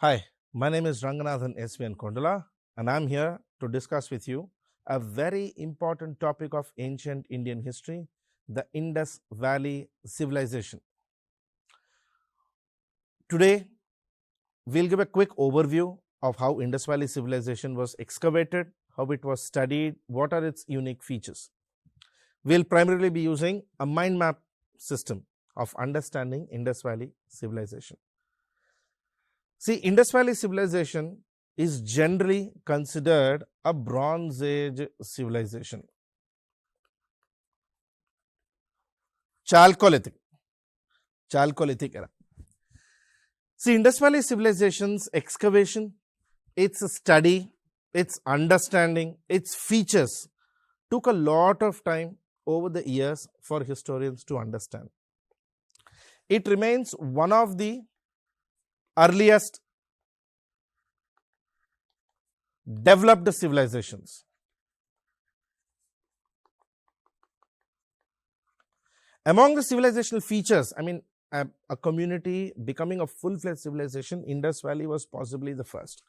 Hi, my name is Ranganathan S.V.N. Kondala and I am here to discuss with you a very important topic of ancient Indian history, the Indus Valley Civilization. Today, we will give a quick overview of how Indus Valley Civilization was excavated, how it was studied, what are its unique features. We will primarily be using a mind map system of understanding Indus Valley Civilization. See, Indus Valley Civilization is generally considered a Bronze Age civilization. Chalcolithic era. See, Indus Valley Civilization's excavation, its study, its understanding, its features took a lot of time over the years for historians to understand. It remains one of the earliest developed civilizations. Among the civilizational features, a community becoming a full-fledged civilization, Indus Valley was possibly the first.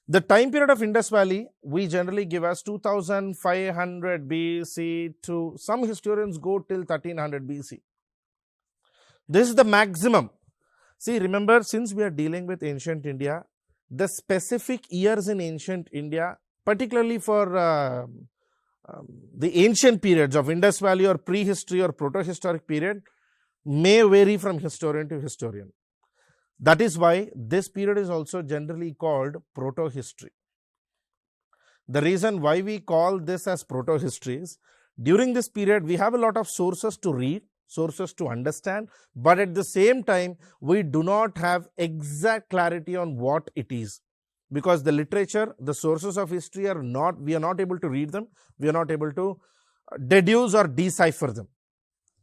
The time period of Indus Valley, we generally give as 2500 BC to some historians go till 1300 BC. This is the maximum. See, remember, since we are dealing with ancient India, the specific years in ancient India, particularly for the ancient periods of Indus Valley or prehistory or proto-historic period, may vary from historian to historian. That is why this period is also generally called proto-history. The reason why we call this as proto-history is, during this period, we have a lot of sources to read, sources to understand, but at the same time, we do not have exact clarity on what it is. Because the literature, the sources of history we are not able to read them, we are not able to deduce or decipher them.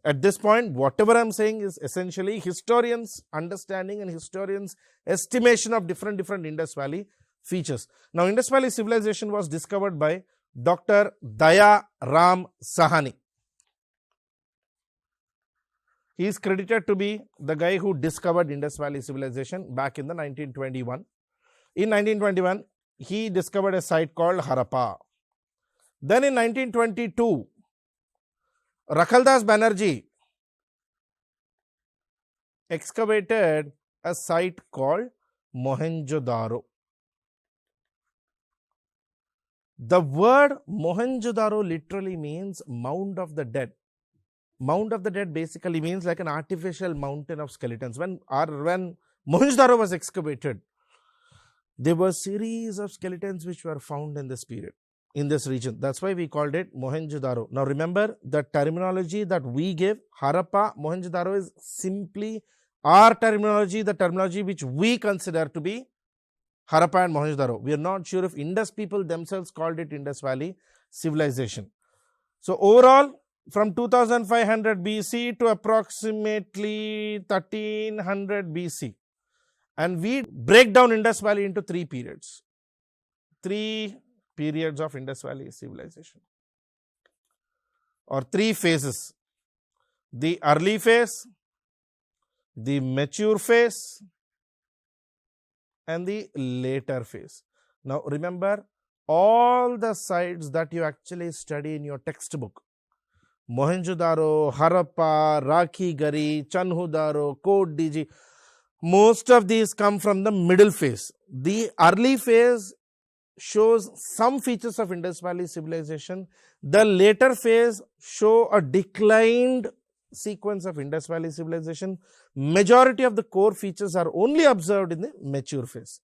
At this point, whatever I am saying is essentially historians' understanding and historians' estimation of different Indus Valley features. Now, Indus Valley civilization was discovered by Dr. Daya Ram Sahani. He is credited to be the guy who discovered Indus Valley civilization back in the 1921. In 1921, he discovered a site called Harappa. Then in 1922, Rakhaldas Banerjee excavated a site called Mohenjo-daro. The word Mohenjo-daro literally means mound of the dead. Mound of the dead basically means like an artificial mountain of skeletons. When Mohenjo-daro was excavated, there were a series of skeletons which were found in this period, in this region. That's why we called it Mohenjo-daro. Now remember, the terminology that we give, Harappa, Mohenjo-daro, is simply our terminology, the terminology which we consider to be Harappa and Mohenjo-daro. We are not sure if Indus people themselves called it Indus Valley civilization. So overall, from 2500 BC to approximately 1300 BC. And we break down Indus Valley into three periods. Three periods of Indus Valley civilization. Or three phases. The early phase, the mature phase, and the later phase. Now remember, all the sites that you actually study in your textbook, Mohenjo-daro, Harappa, Rakhi-gari, Chanhu-daro, Kovdiji, most of these come from the middle phase. The early phase shows some features of Indus Valley civilization. The later phase show a declined sequence of Indus Valley civilization. Majority of the core features are only observed in the mature phase.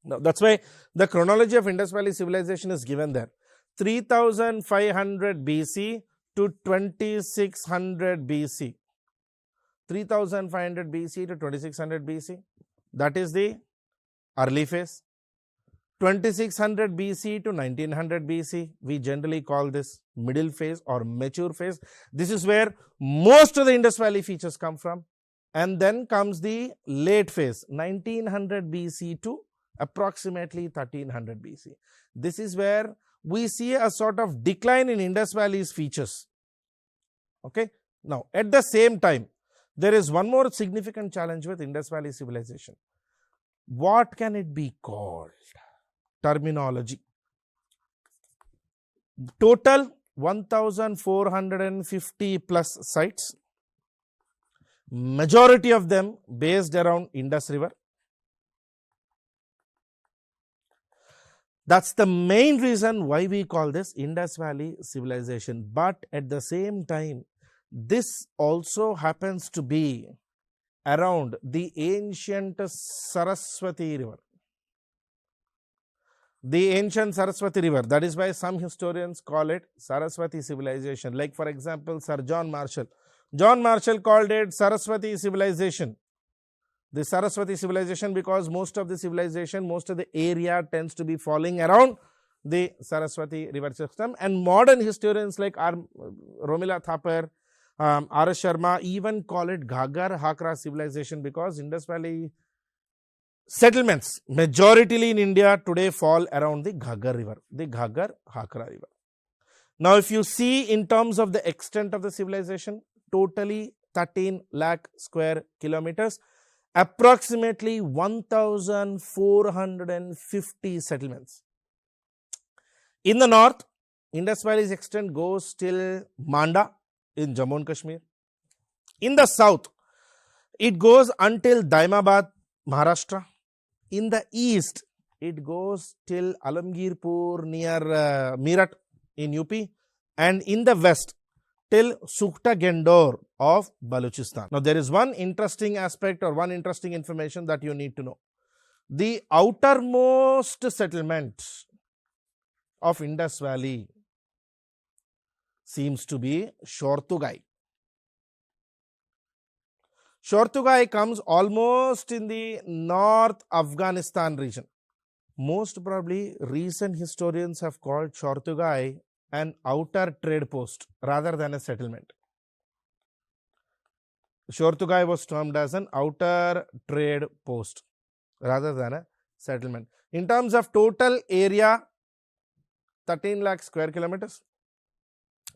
Now, that's why the chronology of Indus Valley civilization is given there. 3500 BC to 2600 BC. 3500 BC to 2600 BC, that is the early phase. 2600 BC to 1900 BC, we generally call this middle phase or mature phase. This is where most of the Indus Valley features come from. And then comes the late phase, 1900 BC to approximately 1300 BC. This is where we see a sort of decline in Indus Valley's features. Okay. Now, at the same time, there is one more significant challenge with Indus Valley civilization. What can it be called? Terminology. Total 1450 plus sites. Majority of them based around Indus River. That's the main reason why we call this Indus Valley civilization. But at the same time, this also happens to be around the ancient Saraswati River. The ancient Saraswati River. That is why some historians call it Saraswati civilization. Like for example, Sir John Marshall. John Marshall called it Saraswati civilization. The Saraswati civilization because most of the civilization, most of the area tends to be falling around the Saraswati river system. And modern historians like Romila Thapar, R.S. Sharma even call it 𝗂𝗽𝗱𝗁 civilization because Indus Valley settlements majority in India today fall around the 𝗂𝗽 river, the 𝗂𝗂𝗁 river. Now if you see in terms of the extent of the civilization, totally 13 lakh square kilometers, approximately 1450 settlements. In the north, Indus Valley's extent goes till Manda in Jammu and Kashmir. In the south, it goes until Daimabad, Maharashtra. In the east, it goes till Alamgirpur near Meerut in UP. And in the west, till Sukta Gendor of Balochistan. Now, there is one interesting aspect or one interesting information that you need to know. The outermost settlement of Indus Valley seems to be 𝗧𝗏𝗃. 𝗧𝗏𝗃 comes almost in the North Afghanistan region. Most probably, recent historians have called 𝗧𝗏𝗃 an outer trade post rather than a settlement. 𝗧𝗏𝗃 was termed as an outer trade post rather than a settlement. In terms of total area, 13 lakh square kilometers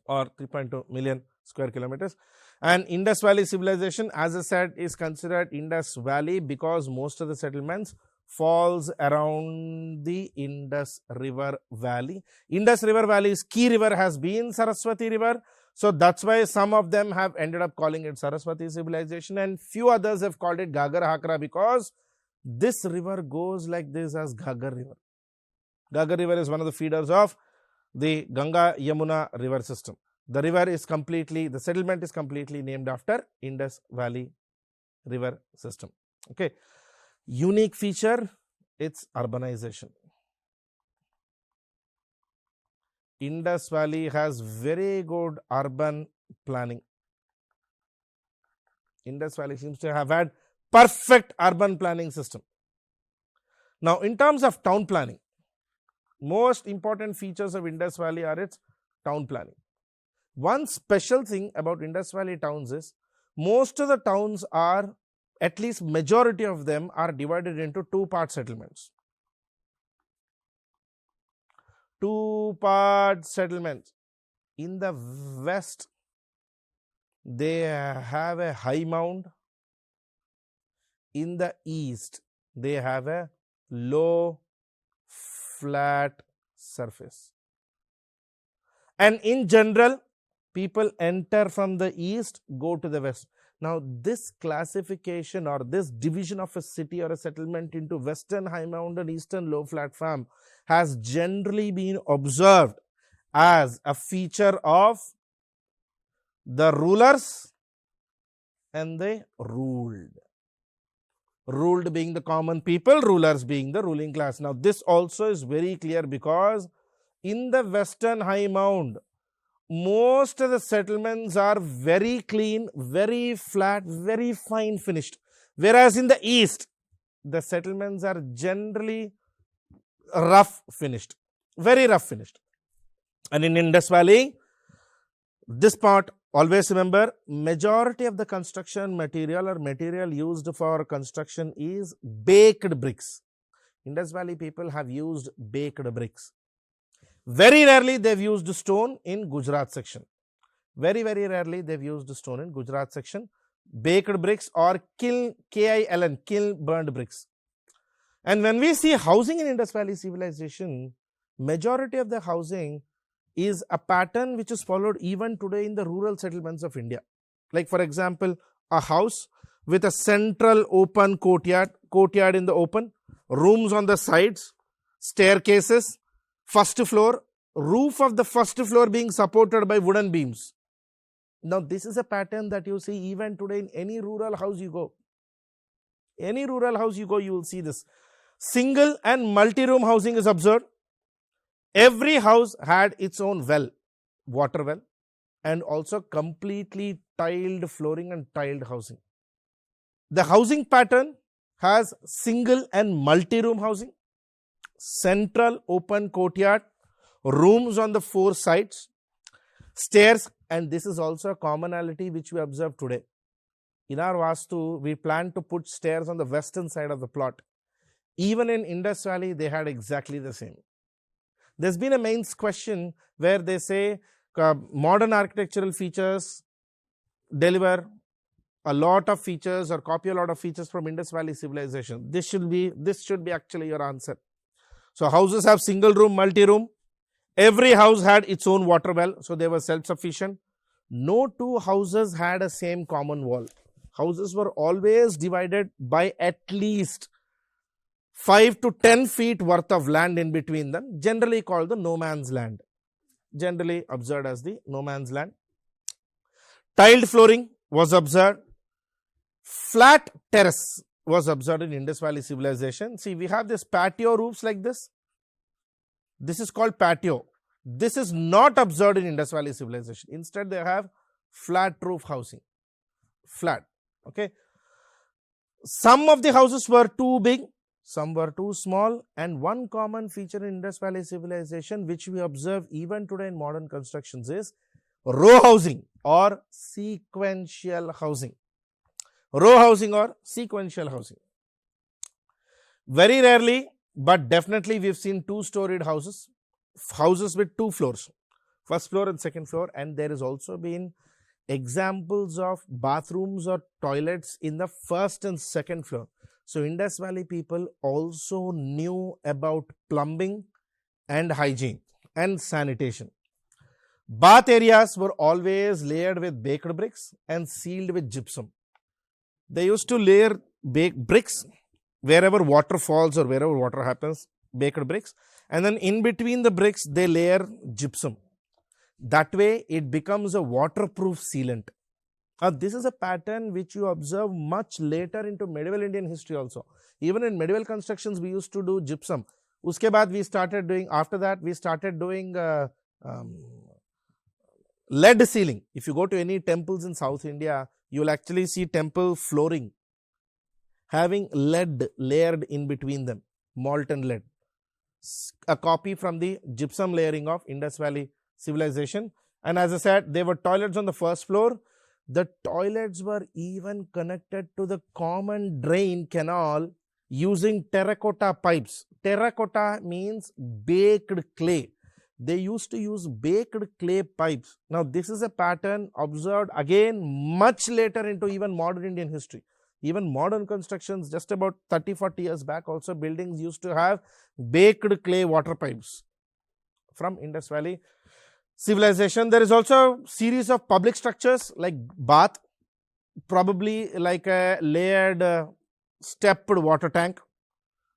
or 3.2 million square kilometers. And Indus Valley civilization, as I said, is considered Indus Valley because most of the settlements falls around the Indus River Valley. Indus River Valley's key river has been Saraswati River. So that's why some of them have ended up calling it Saraswati civilization and few others have called it 𝗂𝗃𝗁 because this river goes like this as 𝗂𝗃 River. 𝗂𝗃 River is one of the feeders of the Ganga Yamuna river system. The river is completely, the settlement is completely named after Indus Valley river system. Okay. Unique feature, its urbanization. Indus Valley has very good urban planning. Indus Valley seems to have had perfect urban planning system. Now, in terms of town planning, most important features of Indus Valley are its town planning. One special thing about Indus Valley towns is most of the towns are, at least majority of them are divided into two-part settlements. Two-part settlements. In the west, they have a high mound. In the east, they have a low, flat surface. And in general, people enter from the east, go to the west. Now, this classification or this division of a city or a settlement into western high mound and eastern low flat farm has generally been observed as a feature of the rulers and the ruled. Ruled being the common people, rulers being the ruling class. Now, this also is very clear because in the western high mound, most of the settlements are very clean, very flat, very fine finished. Whereas in the east, the settlements are generally rough finished, very rough finished. And in Indus Valley, this part, always remember, majority of the construction material or material used for construction is baked bricks. Indus Valley people have used baked bricks. Very rarely they've used stone in Gujarat section. Very rarely they've used stone in Gujarat section. Baked bricks or kiln, KILN, kiln burned bricks. And when we see housing in Indus Valley civilization, majority of the housing is a pattern which is followed even today in the rural settlements of India. Like for example, a house with a central open courtyard in the open, rooms on the sides, staircases, first floor, roof of the first floor being supported by wooden beams. Now this is a pattern that you see even today in any rural house you go. Any rural house you go, you will see this. Single and multi-room housing is observed. Every house had its own well, water well, and also completely tiled flooring and tiled housing. The housing pattern has single and multi-room housing, central open courtyard, rooms on the four sides, stairs, and this is also a commonality which we observe today. In our Vastu, we plan to put stairs on the western side of the plot. Even in Indus Valley, they had exactly the same. There's been a mains question where they say modern architectural features deliver a lot of features or copy a lot of features from Indus Valley civilization. This should be actually your answer. So houses have single room, multi-room. Every house had its own water well, so they were self-sufficient. No two houses had a same common wall. Houses were always divided by at least 5 to 10 feet worth of land in between them, generally called the no man's land. Generally observed as the no man's land. Tiled flooring was observed. Flat terrace was observed in Indus Valley civilization. See, we have this patio roofs like this. This is called patio. This is not observed in Indus Valley civilization. Instead, they have flat roof housing. Flat. Okay. Some of the houses were too big, some were too small, and one common feature in Indus Valley civilization which we observe even today in modern constructions is row housing or sequential housing. Row housing or sequential housing. Very rarely, but definitely we've seen two-storied houses, houses with two floors, first floor and second floor, and there has also been examples of bathrooms or toilets in the first and second floor. So Indus Valley people also knew about plumbing and hygiene and sanitation. Bath areas were always layered with baked bricks and sealed with gypsum. They used to layer bricks wherever water falls or wherever water happens, baked bricks, and then in between the bricks they layer gypsum. That way it becomes a waterproof sealant. This is a pattern which you observe much later into medieval Indian history also. Even in medieval constructions we used to do gypsum. Uske baad we started doing, after that we started doing lead ceiling. If you go to any temples in South India, you will actually see temple flooring having lead layered in between them, molten lead. A copy from the gypsum layering of Indus Valley civilization. And as I said, there were toilets on the first floor. The toilets were even connected to the common drain canal using terracotta pipes. Terracotta means baked clay. They used to use baked clay pipes. Now this is a pattern observed again much later into even modern Indian history. Even modern constructions just about 30-40 years back also buildings used to have baked clay water pipes from Indus Valley civilization. There is also a series of public structures like bath, probably like a layered stepped water tank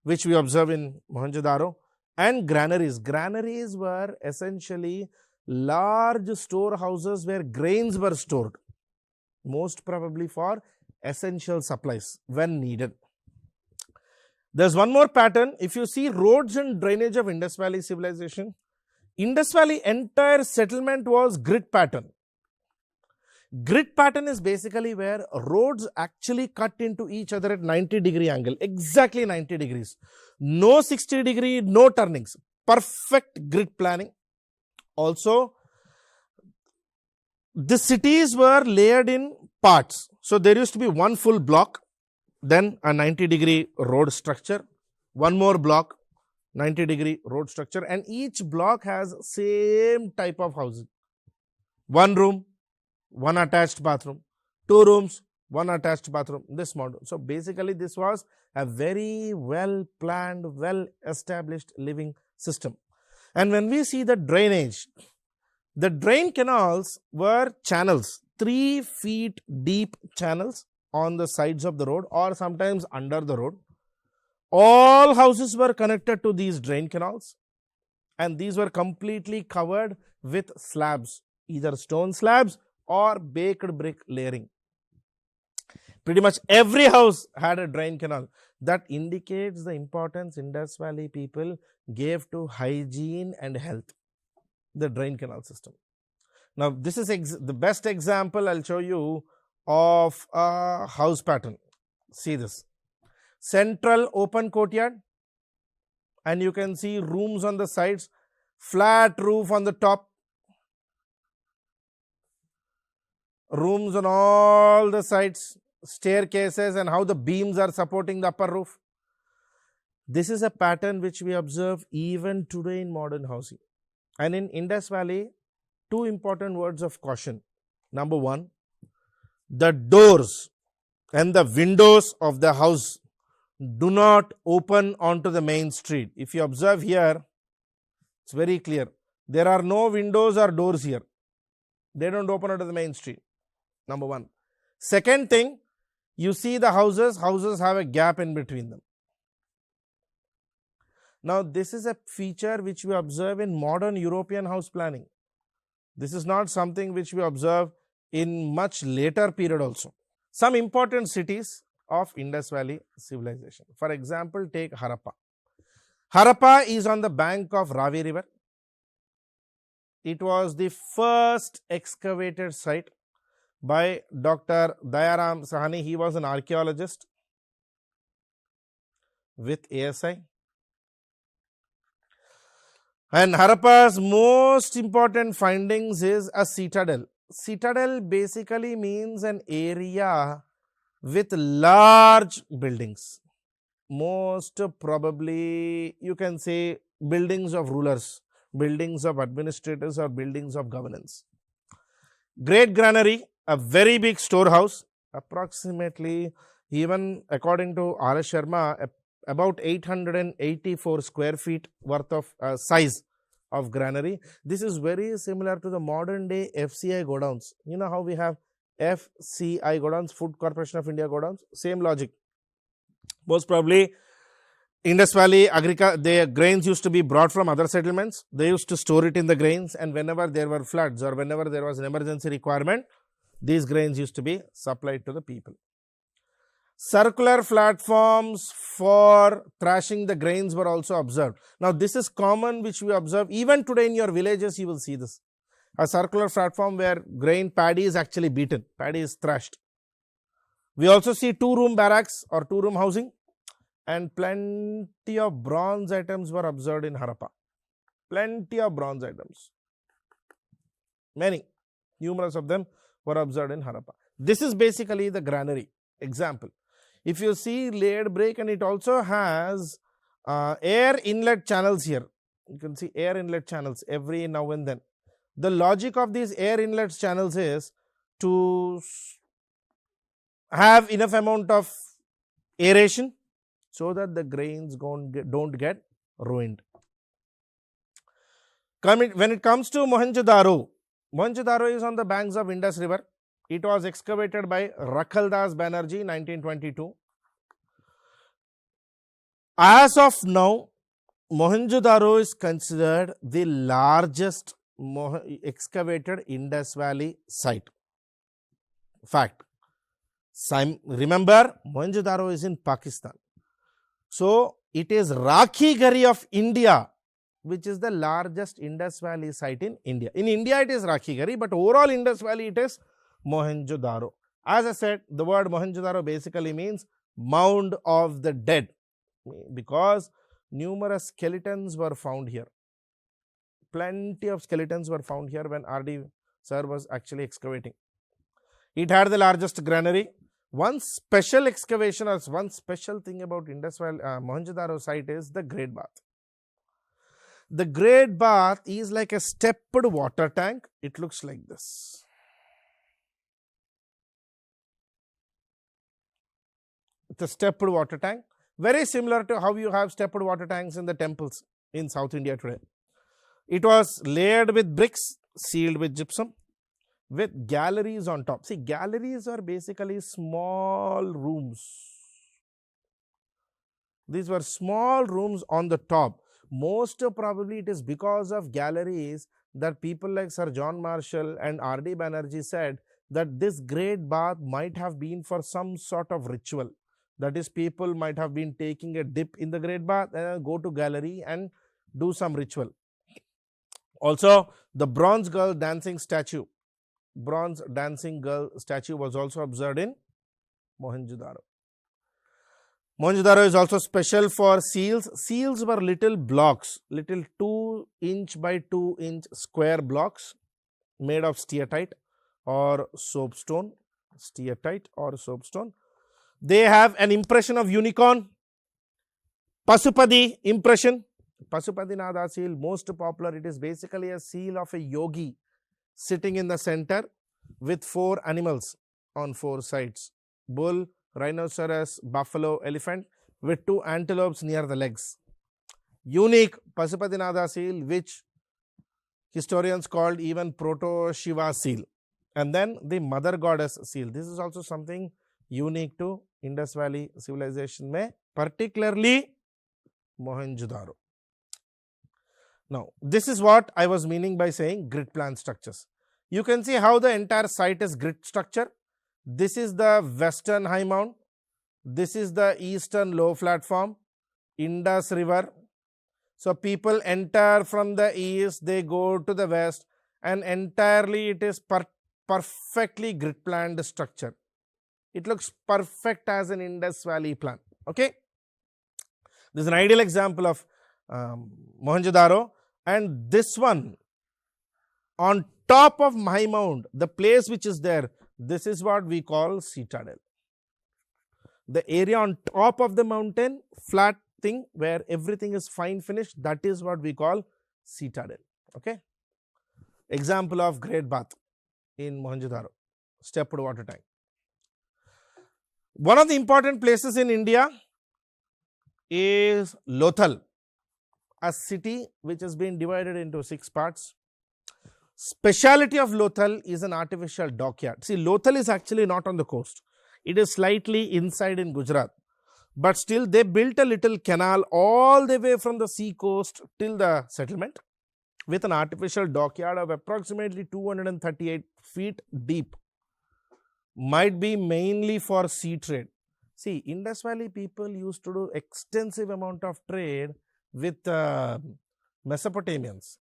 which we observe in Mohenjo-daro, and granaries. Granaries were essentially large storehouses where grains were stored, most probably for essential supplies when needed. There's one more pattern. If you see roads and drainage of Indus Valley civilization, Indus Valley entire settlement was grid pattern. Grid pattern is basically where roads actually cut into each other at 90-degree angle, exactly 90 degrees. No 60-degree, no turnings. Perfect grid planning. Also, the cities were layered in parts. So there used to be one full block, then a 90-degree road structure, one more block, 90-degree road structure, and each block has same type of housing. One room, one attached bathroom, two rooms, one attached bathroom, this model. So basically this was a very well planned, well established living system. And when we see the drainage, the drain canals were channels, 3 feet deep channels on the sides of the road or sometimes under the road. All houses were connected to these drain canals, and these were completely covered with slabs, either stone slabs or baked brick layering. Pretty much every house had a drain canal. That indicates the importance Indus Valley people gave to hygiene and health, the drain canal system. Now, this is the best example I'll show you of a house pattern. See this. Central open courtyard, and you can see rooms on the sides, flat roof on the top, rooms on all the sides, staircases, and how the beams are supporting the upper roof. This is a pattern which we observe even today in modern housing. And in Indus Valley, 2 important words of caution. Number 1, the doors and the windows of the house do not open onto the main street. If you observe here, it's very clear. There are no windows or doors here. They don't open onto the main street. Number 1. Second thing, you see the houses have a gap in between them. Now, this is a feature which we observe in modern European house planning. This is not something which we observe in much later period also. Some important cities of Indus Valley civilization. For example, take Harappa. Harappa is on the bank of Ravi river. It was the first excavated site by Dr. Dayaram Sahani. He was an archaeologist with ASI. And Harappa's most important findings is a citadel. Citadel basically means an area with large buildings. Most probably you can say buildings of rulers, buildings of administrators, or buildings of governance. Great granary, a very big storehouse, approximately, even according to R.S. Sharma, about 884 square feet worth of size of granary. This is very similar to the modern day FCI godowns. You know how we have FCI godowns, Food Corporation of India godowns? Same logic. Most probably Indus Valley the grains used to be brought from other settlements. They used to store it in the grains, and whenever there were floods or whenever there was an emergency requirement, these grains used to be supplied to the people. Circular platforms for thrashing the grains were also observed. Now, this is common, which we observe even today in your villages. You will see this, a circular platform where paddy is actually beaten, paddy is thrashed. We also see 2-room barracks or 2-room housing, and plenty of bronze items were observed in Harappa. Plenty of bronze items, numerous of them were observed in Harappa. This is basically the granary example. If you see layered brick, and it also has air inlet channels here. You can see air inlet channels every now and then. The logic of these air inlet channels is to have enough amount of aeration so that the grains don't get ruined. When it comes to Mohenjo-daro, Mohenjo-daro is on the banks of Indus river. It was excavated by Rakhaldas Banerjee, 1922. As of now, Mohenjo-daro is considered the largest excavated Indus Valley site. Fact. Remember, Mohenjo-daro is in Pakistan. So, it is Rakhi-Gari of India, which is the largest Indus Valley site in India. In India, it is Rakhi-Gari, but overall Indus Valley, it is Mohenjo-daro. As I said, the word Mohenjo-daro basically means mound of the dead, because numerous skeletons were found here. Plenty of skeletons were found here when R.D. sir was actually excavating. It had the largest granary. One special excavation or one special thing about Indus Valley Mohenjo-daro site is the Great Bath. The Great Bath is like a stepped water tank. It looks like this. It's a stepped water tank, very similar to how you have stepped water tanks in the temples in South India today. It was layered with bricks, sealed with gypsum, with galleries on top. See, galleries are basically small rooms. These were small rooms on the top. Most probably it is because of galleries that people like Sir John Marshall and R.D. Banerjee said that this great bath might have been for some sort of ritual. That is, people might have been taking a dip in the great bath and go to gallery and do some ritual. Also, the bronze girl dancing statue, bronze dancing girl statue was also observed in Mohenjo-daro. Mohenjo-daro is also special for seals. Seals were little blocks, little 2-inch by 2-inch square blocks made of steatite or soapstone. Steatite or soapstone. They have an impression of unicorn. Pasupadi impression. Pasupadinath seal, most popular. It is basically a seal of a yogi sitting in the center with 4 animals on 4 sides. Bull, rhinoceros, buffalo, elephant with 2 antelopes near the legs. Unique Pasupadinath seal, which historians called even Proto-Shiva seal. And then the mother goddess seal. This is also something unique to Indus Valley civilization, particularly Mohenjo-daro. Now, this is what I was meaning by saying grid plan structures. You can see how the entire site is grid structure. This is the western high mount. This is the eastern low platform, Indus River. So, people enter from the east, they go to the west, and entirely it is perfectly grid planned structure. It looks perfect as an Indus Valley plan. Okay. This is an ideal example of Mohenjo-daro, and this one on top of high mount, the place which is there, this is what we call citadel. The area on top of the mountain, flat thing where everything is fine finished, that is what we call citadel. Okay. Example of great bath in Mohenjo-daro, stepped water tank. One of the important places in India is Lothal, a city which has been divided into 6 parts. Speciality of Lothal is an artificial dockyard. See, Lothal is actually not on the coast. It is slightly inside in Gujarat. But still, they built a little canal all the way from the sea coast till the settlement with an artificial dockyard of approximately 238 feet deep. Might be mainly for sea trade. See, Indus Valley people used to do extensive amount of trade with Mesopotamians.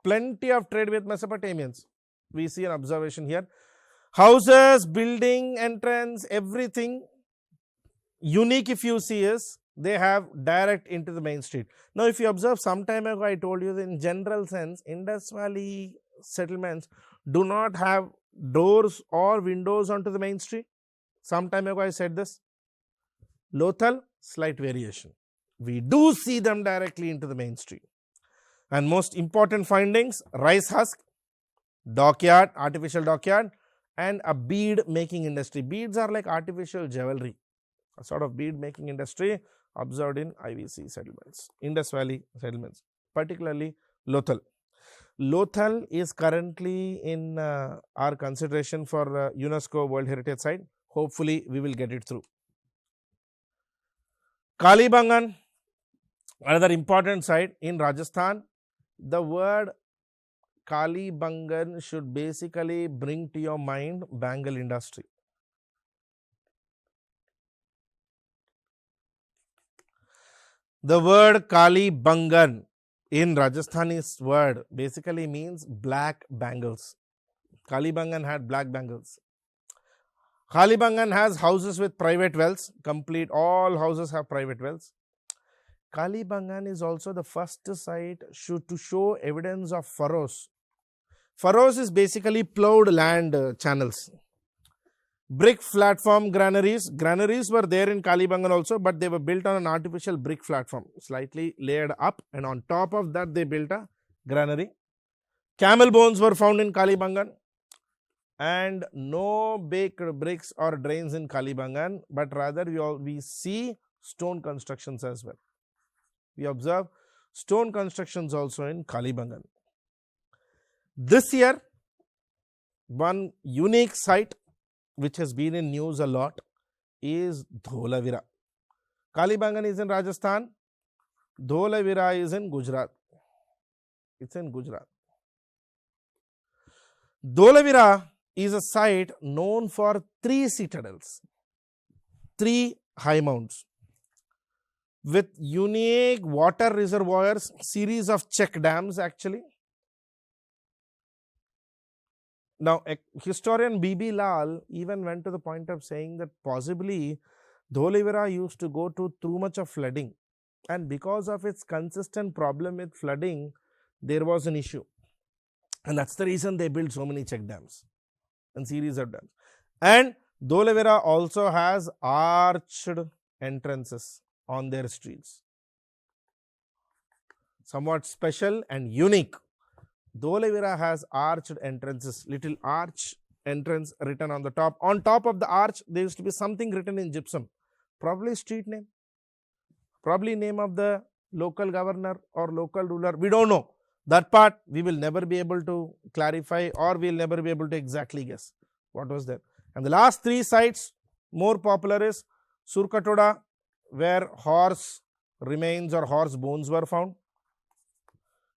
Plenty of trade with Mesopotamians. We see an observation here. Houses, building, entrance, everything. Unique if you see is they have direct into the main street. Now, if you observe some time ago, I told you that in general sense, Indus Valley settlements do not have doors or windows onto the main street. Some time ago I said this. Lothal, slight variation. We do see them directly into the main street. And most important findings, rice husk, dockyard, artificial dockyard, and a bead making industry. Beads are like artificial jewelry, a sort of bead making industry observed in IVC settlements, Indus Valley settlements, particularly Lothal. Lothal is currently in our consideration for UNESCO World Heritage Site. Hopefully, we will get it through. Kalibangan, another important site in Rajasthan. The word Kalibangan should basically bring to your mind bangle industry. The word Kalibangan in Rajasthani's word basically means black bangles. Kalibangan had black bangles. Kalibangan has houses with private wells. Complete all houses have private wells. Kalibangan is also the first site to show evidence of furrows. Furrows is basically plowed land channels. Brick platform granaries. Granaries were there in Kalibangan also, but they were built on an artificial brick platform, slightly layered up, and on top of that they built a granary. Camel bones were found in Kalibangan. and no baked bricks or drains in Kalibangan, but rather we see stone constructions as well. We observe stone constructions also in Kalibangan. This year, one unique site which has been in news a lot is 𝗧𝗧. Kalibangan is in Rajasthan, 𝗧𝗧 is in Gujarat. It's in Gujarat. 𝗧𝗧 is a site known for 3 citadels, 3 high mounts with unique water reservoirs, series of check dams actually. Now, historian B.B. Lal even went to the point of saying that possibly 𝗧𝗧 used to go through too much of flooding, and because of its consistent problem with flooding, there was an issue. And that's the reason they built so many check dams and series of dams. And 𝗧𝗧 also has arched entrances on their streets. Somewhat special and unique. 𝗧𝗧 has arched entrances, little arch entrance written on the top. On top of the arch, there used to be something written in gypsum, probably street name, probably name of the local governor or local ruler. We don't know. That part we will never be able to clarify, or we will never be able to exactly guess what was there. And the last 3 sites, more popular, is 𝗧𝗏, where horse remains or horse bones were found.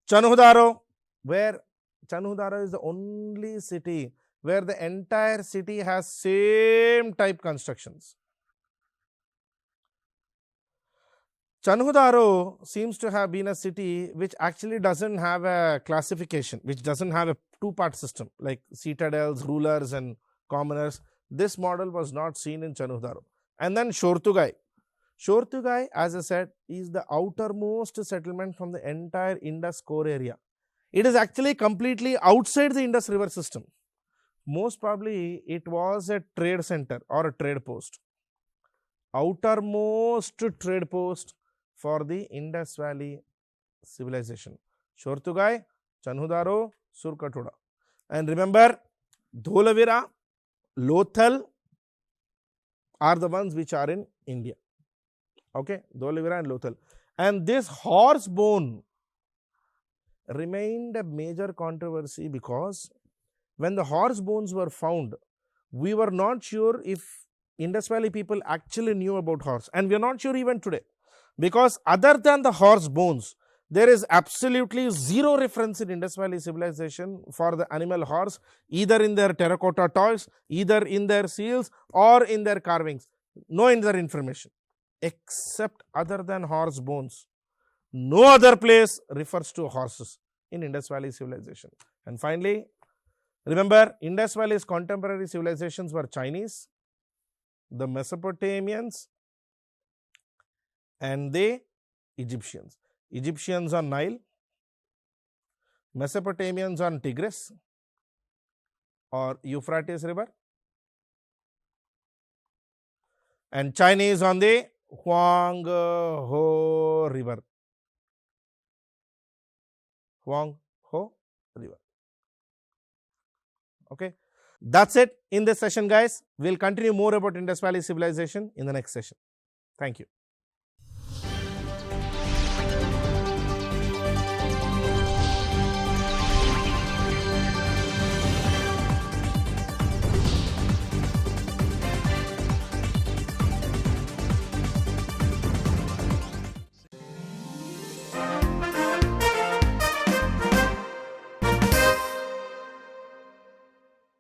𝗂𝗏, where 𝗂𝗏 is the only city where the entire city has same type constructions. 𝗂𝗏 seems to have been a city which actually doesn't have a classification, which doesn't have a 2-part system like citadels, rulers and commoners. This model was not seen in 𝗂𝗏. And then 𝗧𝗏. 𝗧𝗏, as I said, is the outermost settlement from the entire Indus core area. It is actually completely outside the Indus river system. Most probably it was a trade center or a trade post. Outermost trade post for the Indus Valley civilization. 𝗧𝗏, 𝗂𝗏, 𝗧𝗏. And remember, 𝗧𝗏, Lothal are the ones which are in India. Okay, 𝗧𝗏 and Lothal. And this horse bone remained a major controversy because when the horse bones were found, we were not sure if Indus Valley people actually knew about horse, and we are not sure even today, because other than the horse bones, there is absolutely zero reference in Indus Valley civilization for the animal horse, either in their terracotta toys, either in their seals or in their carvings. No other information except other than horse bones. No other place refers to horses in Indus Valley civilization. And finally, remember, Indus Valley's contemporary civilizations were Chinese, the Mesopotamians, and the Egyptians. Egyptians on Nile, Mesopotamians on Tigris or Euphrates river, and Chinese on the Huanghe river. Huanghe river. Okay, that's it in this session, guys. We'll continue more about Indus Valley civilization in the next session. Thank you.